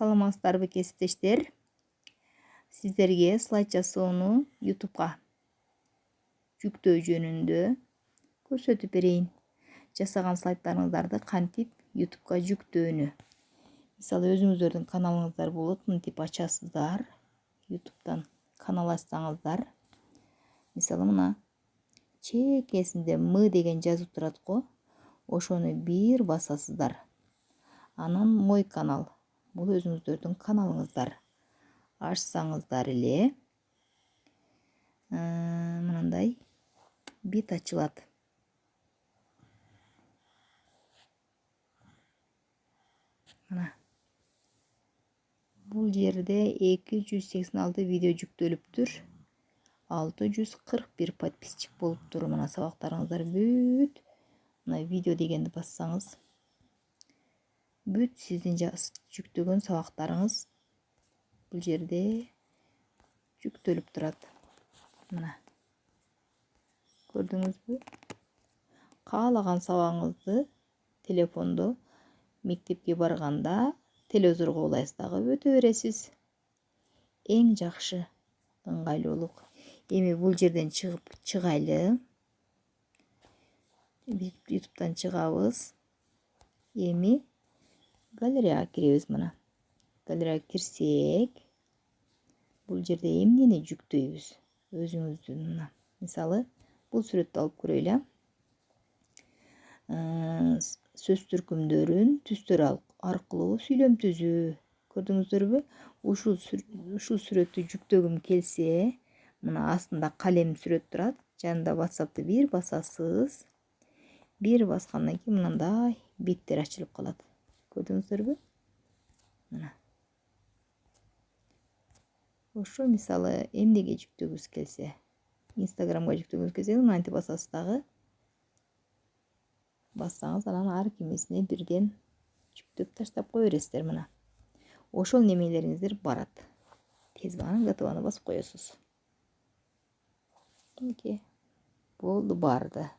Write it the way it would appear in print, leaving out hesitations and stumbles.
Саламатсыздарбы кесиптештер? Сиздерге слайд жасоону YouTube'га жүктөө жөнүндө көрсөтүп берейин. Жасаган слайдтарыңыздарды кантип YouTube'га жүктөөнү. Мисалы өзүңүздөрдүн каналыңыздар болот, мынтип ачасыздар. YouTube'дан канал ачсаңыздар. Мисалы мына чекесинде М деген жазып турат го. Ошону бир басасыздар. Анан мой канал. Бул өзүңүздөрдүн каналыңыздар. Ачсаңыздар эле мындай бит ачылат. Мына бул жерде 286 видео жүктөлүптүр. 641 подписчик болуптур. Мына сабактарыңыздар бүт. Мына видео дегенди бассаңыз бүт сиздин жүктөгөн сабактарыңыз бул жерде жүктөлүп турат. Мына көрдүңүзбү? Каалаган сабагыңызды телефондо мектепке барганда телевизорго улайсыз дагы өтө бересиз. Эң жакшы ыңгайлуулук. Эми бул жерден чыгайлы. YouTube'дан чыгабыз. Эми галереяга киребиз мына. Галереяга кирсек, бул жерде эмнени жүктөйбүз? Өзүңүздүн мына. Мисалы, бул сүрөттү алып көрөйлү. Сөз түркүмдөрүн түстөр аркылуу сүйлөм түзүү. Көрдүңүздөрбү? Ушул сүрөттү жүктөгүм келсе, мына астында калем сүрөт турат. Жанында WhatsApp'ты бир басасыз. Бир баскандан кийин мындай беттер ачылып калат. Көрдүңүздөрбү? Мына. Ошо мисалы эмнеге жүктөгүбүз келсе, Instagramга жүктөгүбүз келсе, мынтип басасыз дагы. Бассаңыз анан ар кимисине бирден жүктөп таштап кое бересиздер мына. Ошол немелериңиздер барат. Тез анан готованы басып коесуз. Болду, барды.